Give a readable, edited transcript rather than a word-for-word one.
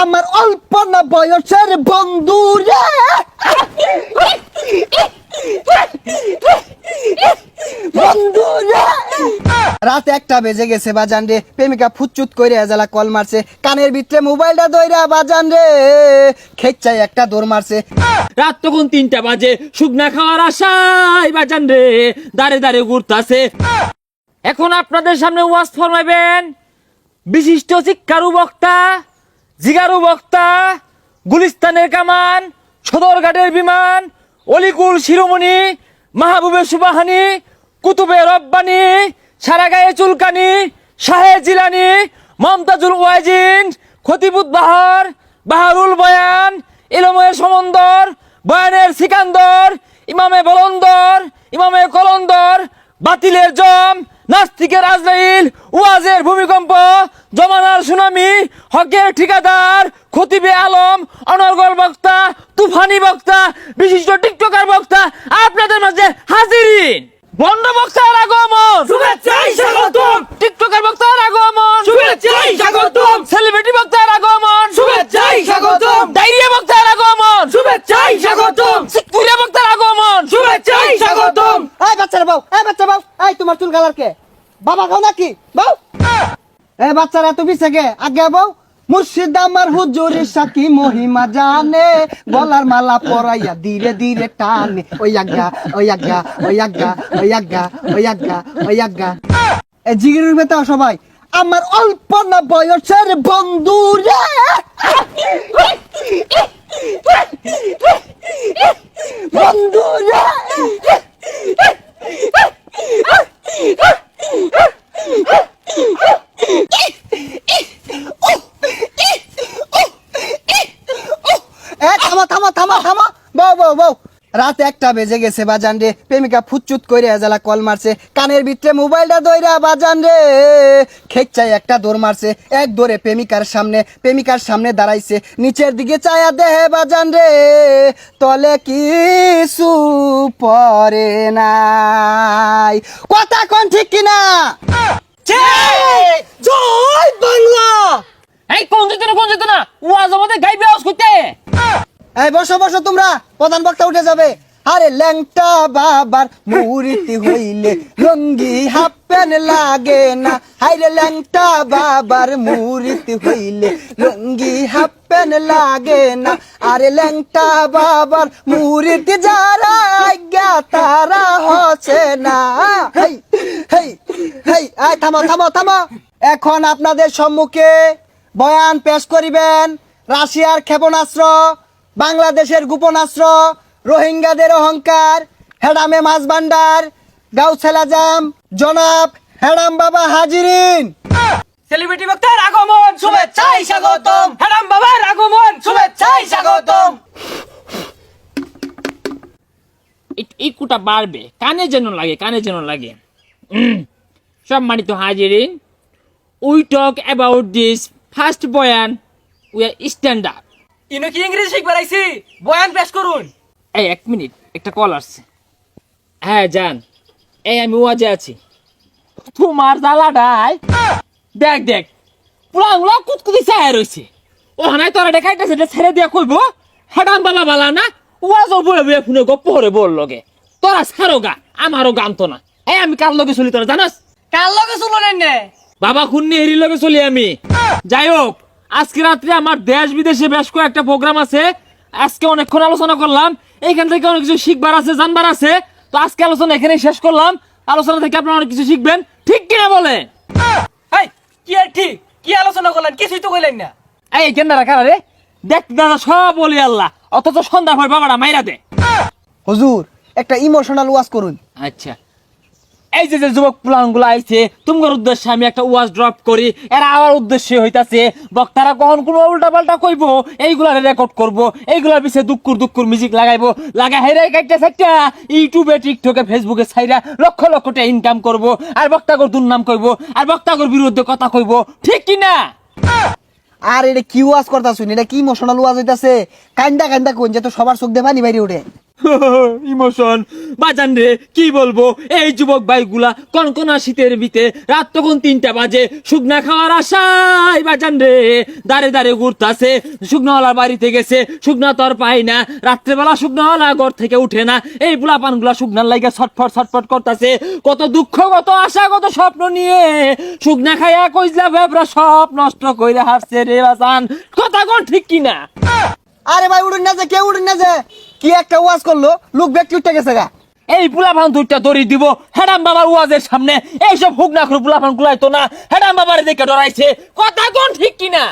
আমার অল্প না বয়সের বন্ধু রে বন্ধু রে। রাত 1টা বেজে গেছে বাজান রে, প্রেমিকা ফুচুত কইরে এজালা কল মারছে, কানের ভিতরে মোবাইলটা দইরা বাজান রে খেচ্চাই একটা দৌড় মারছে। রাত তখন 3টা বাজে, শুকনা খাওয়ার আশায় বাজান রে দাঁড়ে দাঁড়ে ঘুরতাছে। এখন আপনাদের সামনে ওয়াজ ফরমাইবেন বিশিষ্ট শিক্ষারু বক্তা, জিগারু বক্তা, গুলিস্তানের কামান, সদরঘাটের বিমান, অলিকুল শিরোমণি, মাহবুবে সুবাহানি, কুতুবে রব্বানি, সারা গায়ে চুলকানি, শাহে জিলানি, মমতাজুল ওয়াজিন, খতিবুত বাহার, বাহারুল বয়ান, ইলমের সমন্দর, বয়ানের সিকান্দর, ইমামে বলন্দর, ইমামে কলন্দর, বাতিলের জম, নাস্তিকের আজরাইল, ওয়াজের ভূমিকম্প, জমানার সুনামি, হকের ঠিকাদার, খতিবে আলম, অনর্গল বক্তা, তুফানি বক্তা, বিশিষ্ট টিকটকার বক্তা আপনাদের মাঝে হাজিরিন। বন্ড বক্তার আগমন, শুভেচ্ছায় স্বাগতম। টিকটকার বক্তার আগমন, শুভেচ্ছায় স্বাগতম। সেলিব্রিটি বক্তার আগমন, শুভেচ্ছায় স্বাগতম। ডায়রিয়া বক্তার আগমন, শুভেচ্ছায় স্বাগতম। সিকুরিয়া বক্তার আগমন, শুভেচ্ছায় স্বাগতম। এই বাচ্চারা বউ, এই বাচ্চা বউ, এই তোমার চুল কালার কে? বাবা খাও নাকি বউ? এ বাচ্চারা এত পিছে গে, আগে বউ। মুর্শিদ আমার হুজুরের সাকি মহিমা জানে, গলার মালা পরাইয়া ধীরে ধীরে টানে। ওই আজ্ঞা ওই আজ্ঞা ওই আজ্ঞা ওই আজ্ঞা ওই আজ্ঞা ওই আজ্ঞা। এ জিগির বেতা সবাই, আমার অল্প না বয়সের বন্ধু রে বন্ধু রে। থামো থামো থামো থামো বউ বউ বউ। রাত 1টা বেজে গেছে বাজান রে, প্রেমিকা ফুচুত কইরে এজালা কল মারছে, কানের ভিতরে মোবাইলটা দইরা বাজান রে খেচ্চাই একটা দৌড় মারছে। এক দৌড়ে প্রেমিকার সামনে দাঁড়াইছে, নিচের দিকে চায়া দেহে বাজান রে তলে কিছু পরে নাই। কথা কোন ঠিক কিনা? জয় বাংলা। এই কোন যেত না ওয়াজ আমাদের গাইবে আওয়াজ করতে। এই বসো বসো তোমরা, প্রধান বক্তা উঠে যাবে। আরে ল্যাংটা বাবার মুরিতি হইলে লঙ্গি হাফ প্যান্ট লাগে না। হাইরে ল্যাংটা বাবার মুরিতি হইলে লঙ্গি হাফ প্যান্ট লাগে না। আরে ল্যাংটা বাবার মুরিতি যারা আজ্ঞা তারা হচ্ছে না। হেই হেই হেই, আয় থামো থামো থামো। এখন আপনাদের সম্মুখে বয়ান পেশ করিবেন রাশিয়ার ক্ষেপণাস্ত্র, বাংলাদেশের গোপনাস্ত্র, রোহিঙ্গাদের অহংকার, হেডামে মাছ ভান্ডার, গাউছেল আজম জনাব হেডাম বাবা হাজিরিন। সেলিব্রিটি বক্তার আগমন, শুভেচ্ছায় স্বাগতম। হেডাম বাবার আগমন, শুভেচ্ছায় স্বাগতম। ইকুটা বাড়বে, কানে যেন লাগে। সম্মানিত হাজিরিন, we talk about this first বয়ান, উই আর স্ট্যান্ড আপ। ইনো কি ইংরেজি শিখবার আইছি? বয়ান পেশ করুন। এই 1 মিনিট, একটা কল আসছে। হ্যাঁ জান, এই আমি ওয়াজে আছি। তোমার জ্বালাটাই দেখ পুরাগুলা কুতকুতি চায় রয়েছে। ও হানায় তোরা দেখাইতেছে, ছেড়ে দিয়া কইব হেডাম বাবা বালা না, ওয়াজও বলে বলে ফোনে গপ্প করে বল লগে। তোরা ছাড়ো গা, আমারও গান তো না। এই আমি কার লগে চলি তোরা জানাস? কার লগে চললেন না? বাবা খুন্নি হেরির লগে চলি আমি। যাই হোক, আজকে রাত্রে আমার দেশ বিদেশে বেশ কয়েকটা প্রোগ্রাম আছে। আজকে অনেকক্ষণ আলোচনা করলাম, এইখান থেকে অনেক কিছু শিখবার আছে, জানবার আছে। তো আজকে আলোচনা এখানেই শেষ করলাম। আলোচনা থেকে আপনারা অনেক কিছু শিখবেন, ঠিক কিনা বলে? হাই, কি আর ঠিক? কি আলোচনা করলেন? কিছুই তো কইলেন না। এই কেন্দ্রা কারা রে? দেখতে দাদা সব বলি আল্লাহ, অথচ সন্ধ্যা হয় বাবাটা মাইরা দে। হুজুর একটা ইমোশনাল ওয়াজ করুন। আচ্ছা, এই যে যুবক প্লানগুলো আইছে, তোমার উদ্দেশ্যে আমি একটা ওয়াজ ড্রপ করি। এরা আমার উদ্দেশ্যে হইতাছে বক্তারা কখন কোনো উল্টা পাল্টা কইবো, এইগুলা রেকর্ড করবো, এইগুলার পিছিয়ে দুঃখুর মিউজিক লাগাইবো, হেরাই কাটতে থাকতে ইউটিউবে, টিকটকে, ফেসবুকে ছাইরা লক্ষ লক্ষ টাকা ইনকাম করবো, আর বক্তাগর দুর্নাম কইবো, আর বক্তাগর বিরুদ্ধে কথা কইবো, ঠিক কিনা? আর এটা কি ওয়াজ করতা শুনি, এটা কি ইমোশনাল ওয়াজ হইতাছে? কান্দা কান্দা কোন যে তো সবার চোখ দিয়ে পানি বাইরে উঠে। ইমোশন বাজান রে, কি বলবো, এই যুবক ভাইগুলা কনকনা শীতের ভিতে রাত তখন 3টা বাজে শুকনা খাওয়ার আশায় বাজান রে দাঁড়ে দাঁড়ে ঘুরতাছে। শুকনাওয়ালার বাড়িতে গেছে, শুকনা তো আর পাই না, রাত্রেবেলা শুকনাওয়ালা ঘর থেকে উঠে না, এই বুলাপান গুলা শুকনার লাগে ছটফট ছটফট করতেছে। কত দুঃখ, কত আশা, কত স্বপ্ন নিয়ে শুকনা খাইয়া কইলা বেবরা সব নষ্ট কইরা হারছে রে বাজান। কথা কোন ঠিক কিনা? আরে ভাই উড়ুন না যে, কে উড়ুন না যে, কি একটা ওয়াজ করলো, লোক ব্যক্তি উঠে গেছে গা। এই বুলাপান দুইটা দড়ি দিব হেডাম বাবার ওয়াজের সামনে, এইসব হুক না করে বুলাপান গুলাই তো না হেডাম বাবার দেখে ডরাইছে। কথা কোন ঠিক কিনা?